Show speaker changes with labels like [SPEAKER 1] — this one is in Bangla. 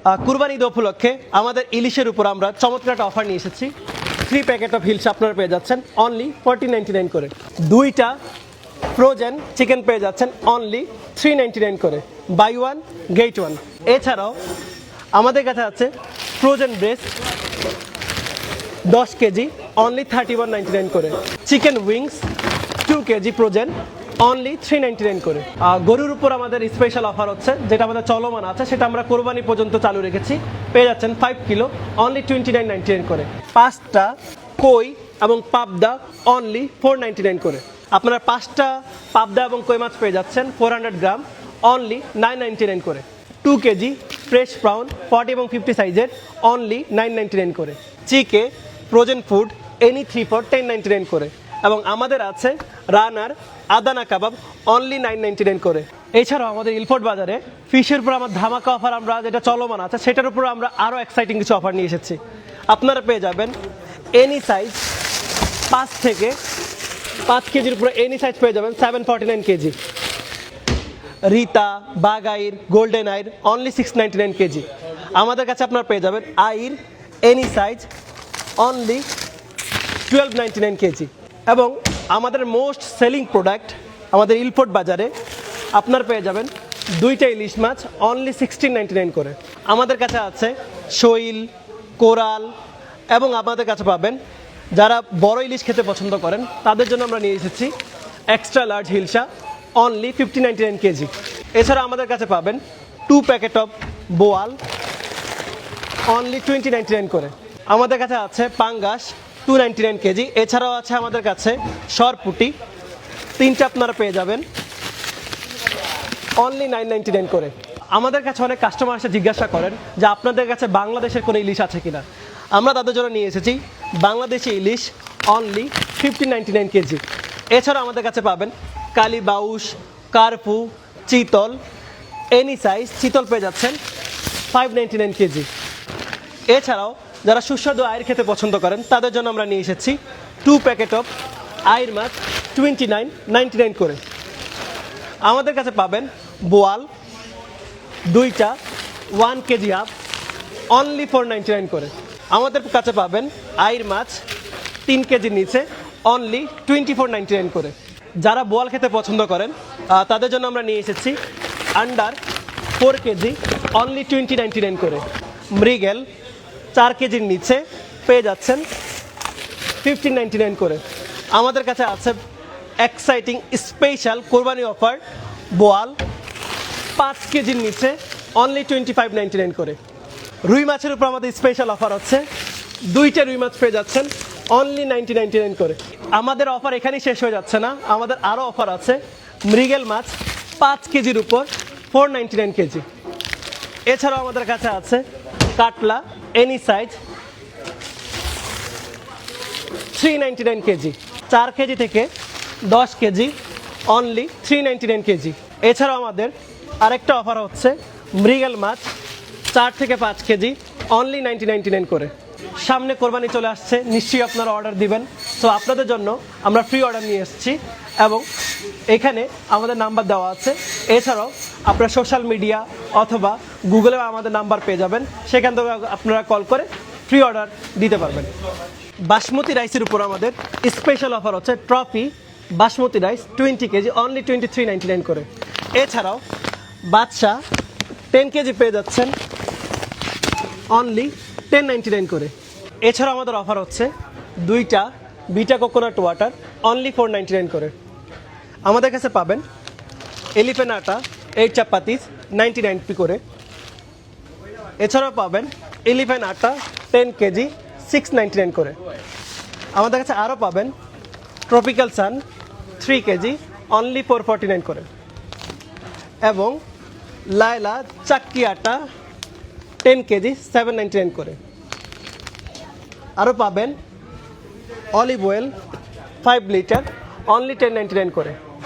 [SPEAKER 1] কুরবানি ঈদ উপলক্ষে আমাদের ইলিশের উপর আমরা চমৎকার একটা অফার নিয়ে এসেছি। 3 প্যাকেট অফ হিলসা আপনারা পেয়ে যাচ্ছেন অনলি 14.99 করে। 2টা ফ্রোজেন চিকেন পেয়ে যাচ্ছেন অনলি 3.99 করে, বাই ওয়ান গেট ওয়ান। এছাড়াও আমাদের কাছে আছে ফ্রোজেন ব্রেস্ট 10 কেজি অনলি 31.99 করে, chicken wings 2 KG frozen only 3.99 করে। গরুর উপর আমাদের স্পেশাল অফার হচ্ছে, যেটা আমাদের চলমান আছে, সেটা আমরা কোরবানি পর্যন্ত চালু রেখেছি। পেয়ে যাচ্ছেন 5 কিলো অনলি 29.99 করে। 5টা কই এবং পাবদা অনলি 4.99 করে। আপনারা 5টা পাবদা এবং কই মাছ পেয়ে যাচ্ছেন 400 গ্রাম অনলি 9.99 করে। 2 কেজি ফ্রেশ প্রাউন 40 এবং 50 সাইজের অনলি 9.99 করে। চিকে ফ্রোজেন ফুড এনি 3 ফর 10.99 করে। এবং আমাদের আছে রানার আদানা কাবাব অনলি 9.99 করে। এছাড়াও আমাদের ইলফোর্ট বাজারে ফিশের উপর আমার ধামাকা অফার আমরা যেটা চলমান আছে, সেটার উপর আমরা আরও এক্সাইটিং কিছু অফার নিয়ে এসেছি। আপনারা পেয়ে যাবেন এনি সাইজ 5 থেকে 5 কেজির উপরে এনি সাইজ পেয়ে যাবেন 749 কেজি। রিতা, বাগাইর, গোল্ডেন আইর অনলি 699 কেজি। আমাদের কাছে আপনারা পেয়ে যাবেন আইর এনি সাইজ অনলি 1299 কেজি। এবং আমাদের মোস্ট সেলিং প্রোডাক্ট আমাদের ইলফোর্ট বাজারে আপনার পেয়ে যাবেন 2টা ইলিশ মাছ অনলি 1699 করে। আমাদের কাছে আছে শৈল, কোরাল এবং আমাদের কাছে পাবেন যারা বড় ইলিশ খেতে পছন্দ করেন তাদের জন্য আমরা নিয়ে এসেছি extra large hilsa only 50.99 KG. এছাড়া আমাদের কাছে পাবেন 2 প্যাকেট অফ বোয়াল অনলি 20.99 করে। আমাদের কাছে আছে পাঙ্গাস 299 কেজি। এছাড়াও আছে আমাদের কাছে সরপুটি 3টা আপনারা পেয়ে যাবেন অনলি 999 করে। আমাদের কাছে অনেক কাস্টমার এসে জিজ্ঞাসা করেন যে আপনাদের কাছে বাংলাদেশের কোনো ইলিশ আছে কিনা। আমরা তাদের জন্য নিয়ে এসেছি বাংলাদেশি ইলিশ অনলি 1599 কেজি। এছাড়াও আমাদের কাছে পাবেন কালীবাউস, কার্পু, চিতল এনি সাইজ চিতল পেয়ে যাচ্ছেন 599 কেজি। এছাড়াও যারা সুস্বাদু আয়ের খেতে পছন্দ করেন তাদের জন্য আমরা নিয়ে এসেছি 2 প্যাকেট অফ আয়ের মাছ 29.99 করে। আমাদের কাছে পাবেন বোয়াল 2টা 1 কেজি আপ অনলি 499 করে। আমাদের কাছে পাবেন আয়ের মাছ 3 কেজির নিচে অনলি 24.99 করে। যারা বোয়াল খেতে পছন্দ করেন তাদের জন্য আমরা নিয়ে এসেছি আন্ডার 4 কেজি অনলি 20.99 করে। মৃগেল 4 কেজির নিচে পেয়ে যাচ্ছেন 15.99 করে। আমাদের কাছে আছে এক্সাইটিং স্পেশাল কোরবানি অফার বোয়াল 5 কেজির নিচে অনলি 25.99 করে। রুই মাছের উপর আমাদের স্পেশাল অফার হচ্ছে 2টা রুই মাছ পেয়ে যাচ্ছেন অনলি 90.99 করে। আমাদের অফার এখানেই শেষ হয়ে যাচ্ছে না, আমাদের আরও অফার আছে। মৃগেল মাছ 5 কেজির উপর 499 কেজি। এছাড়াও আমাদের কাছে আছে Katla any size 399 KG. 4 KG থেকে 10 কেজি অনলি 399 কেজি। এছাড়াও আমাদের আরেকটা অফার হচ্ছে মৃগেল মাছ 4 থেকে 5 কেজি অনলি 90.99 করে। সামনে কোরবানি চলে আসছে, নিশ্চয়ই আপনারা অর্ডার দিবেন। তো আপনাদের জন্য আমরা ফ্রি অর্ডার নিয়ে এসেছি এবং এখানে আমাদের নাম্বার দেওয়া আছে। এছাড়াও আপনারা সোশ্যাল মিডিয়া অথবা গুগলেও আমাদের নাম্বার পেয়ে যাবেন, সেখান থেকে আপনারা কল করে ফ্রি অর্ডার দিতে পারবেন। বাসমতি রাইসের উপর আমাদের স্পেশাল অফার হচ্ছে trophy basmati rice 20 KG only 23.99 করে। এছাড়াও বাদশাহ 10 কেজি পেয়ে যাচ্ছেন অনলি 10.99 করে। এছাড়াও আমাদের অফার হচ্ছে 2টা বিটা কোকোনাট ওয়াটার অনলি 499 করে। আমাদের কাছে পাবেন এলিফ্যান্ট আটা 8 চাপাতিস 99p করে। এছাড়াও পাবেন এলিফ্যান্ট আটা 10 কেজি 699 করে। আমাদের কাছে আরও পাবেন ট্রপিক্যাল সান 3 কেজি অনলি 449 করে এবং লায়লা চাক্কি আটা 10 কেজি 799 করে। আরও পাবেন অলিভ অয়েল 5 লিটার অনলি 1099 করে।